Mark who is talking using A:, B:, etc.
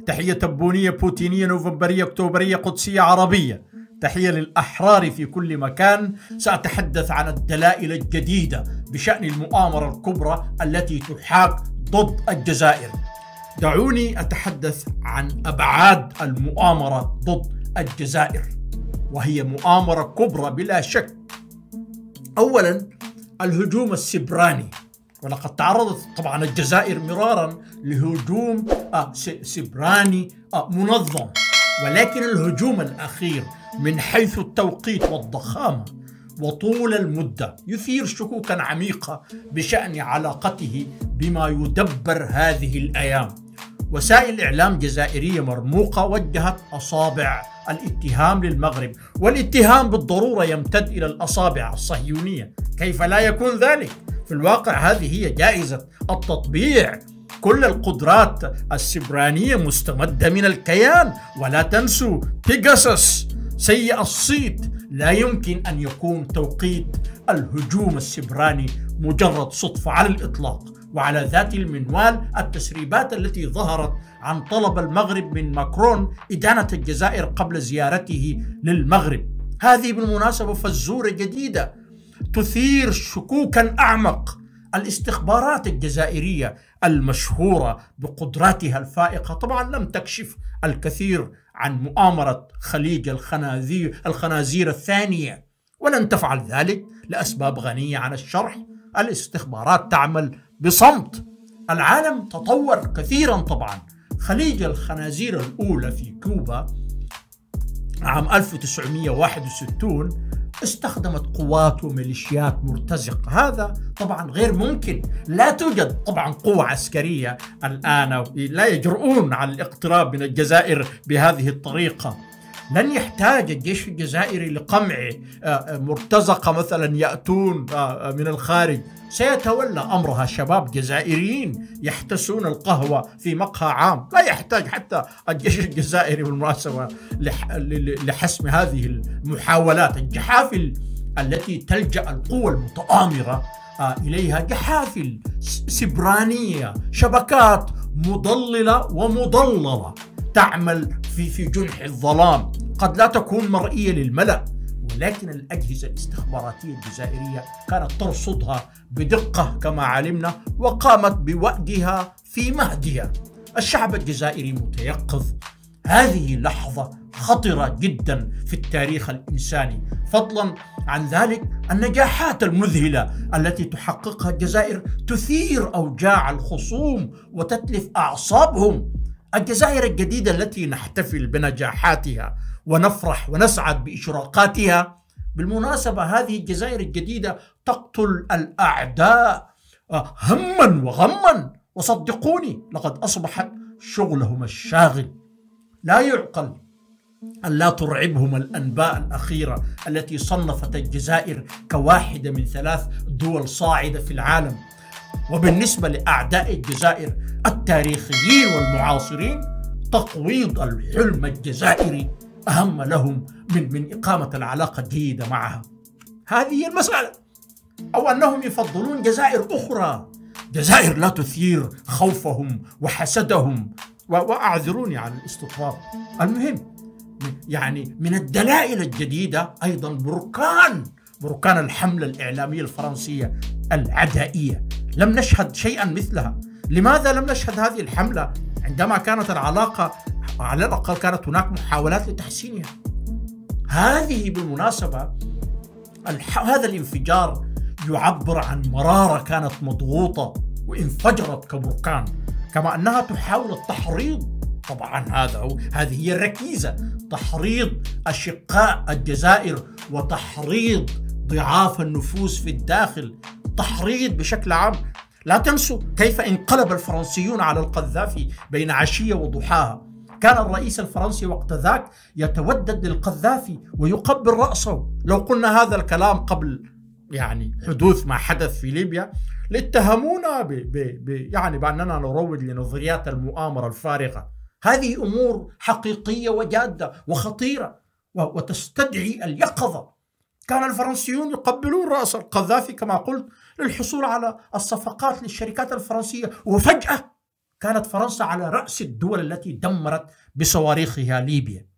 A: تحية تبونية بوتينية نوفمبرية أكتوبرية قدسية عربية، تحية للأحرار في كل مكان. سأتحدث عن الدلائل الجديدة بشأن المؤامرة الكبرى التي تحاك ضد الجزائر. دعوني أتحدث عن أبعاد المؤامرة ضد الجزائر، وهي مؤامرة كبرى بلا شك. أولا، الهجوم السبراني، ولقد تعرضت طبعا الجزائر مرارا لهجوم سبراني منظم، ولكن الهجوم الأخير من حيث التوقيت والضخامة وطول المدة يثير شكوكا عميقة بشأن علاقته بما يدبر هذه الأيام. وسائل إعلام جزائرية مرموقة وجهت أصابع الاتهام للمغرب، والاتهام بالضرورة يمتد إلى الأصابع الصهيونية. كيف لا يكون ذلك؟ في الواقع هذه هي جائزة التطبيع. كل القدرات السبرانية مستمدة من الكيان، ولا تنسوا بيغاسوس سيء الصيت. لا يمكن أن يكون توقيت الهجوم السبراني مجرد صدفة على الإطلاق. وعلى ذات المنوال التسريبات التي ظهرت عن طلب المغرب من ماكرون إدانة الجزائر قبل زيارته للمغرب، هذه بالمناسبة فزورة جديدة تثير شكوكا أعمق. الاستخبارات الجزائرية المشهورة بقدراتها الفائقة طبعا لم تكشف الكثير عن مؤامرة خليج الخنازير الثانية، ولن تفعل ذلك لأسباب غنية عن الشرح. الاستخبارات تعمل بصمت. العالم تطور كثيرا طبعا. خليج الخنازير الأولى في كوبا عام 1961 استخدمت قوات وميليشيات مرتزقة. هذا طبعا غير ممكن. لا توجد طبعا قوة عسكرية الآن، لا يجرؤون على الاقتراب من الجزائر بهذه الطريقة. لن يحتاج الجيش الجزائري لقمع مرتزقة مثلا يأتون من الخارج. سيتولى أمرها شباب جزائريين يحتسون القهوة في مقهى عام. لا يحتاج حتى الجيش الجزائري بالمناسبة لحسم هذه المحاولات. الجحافل التي تلجأ القوى المتآمرة إليها جحافل سبرانية، شبكات مضللة ومضللة تعمل في جنح الظلام، قد لا تكون مرئية للملأ، ولكن الأجهزة الاستخباراتية الجزائرية كانت ترصدها بدقة كما علمنا، وقامت بوأدها في مهدها. الشعب الجزائري متيقظ. هذه لحظة خطرة جدا في التاريخ الإنساني، فضلا عن ذلك النجاحات المذهلة التي تحققها الجزائر تثير أوجاع الخصوم وتتلف أعصابهم. الجزائر الجديدة التي نحتفل بنجاحاتها ونفرح ونسعد بإشراقاتها، بالمناسبة هذه الجزائر الجديدة تقتل الأعداء هما وغما، وصدقوني لقد أصبحت شغلهم الشاغل. لا يعقل أن لا ترعبهم الأنباء الأخيرة التي صنفت الجزائر كواحدة من 3 دول صاعدة في العالم. وبالنسبة لأعداء الجزائر التاريخيين والمعاصرين، تقويض الحلم الجزائري أهم لهم من إقامة العلاقة الجيدة معها. هذه هي المسألة. أو أنهم يفضلون جزائر أخرى، جزائر لا تثير خوفهم وحسدهم. وأعذروني على الاستطراد. المهم يعني من الدلائل الجديدة أيضا بركان الحملة الإعلامية الفرنسية العدائية. لم نشهد شيئا مثلها. لماذا لم نشهد هذه الحملة عندما كانت العلاقة على الأقل كانت هناك محاولات لتحسينها؟ هذه بالمناسبة هذا الانفجار يعبر عن مرارة كانت مضغوطة وانفجرت كبركان، كما أنها تحاول التحريض. طبعا هذه هي الركيزة، تحريض أشقاء الجزائر وتحريض ضعاف النفوس في الداخل، تحريض بشكل عام. لا تنسوا كيف انقلب الفرنسيون على القذافي بين عشية وضحاها. كان الرئيس الفرنسي وقت ذاك يتودد للقذافي ويقبل رأسه. لو قلنا هذا الكلام قبل حدوث ما حدث في ليبيا لاتهمونا بأننا نروج لنظريات المؤامرة الفارغة. هذه أمور حقيقية وجادة وخطيرة وتستدعي اليقظة. كان الفرنسيون يقبلون رأس القذافي كما قلت للحصول على الصفقات للشركات الفرنسية، وفجأة كانت فرنسا على رأس الدول التي دمرت بصواريخها ليبيا.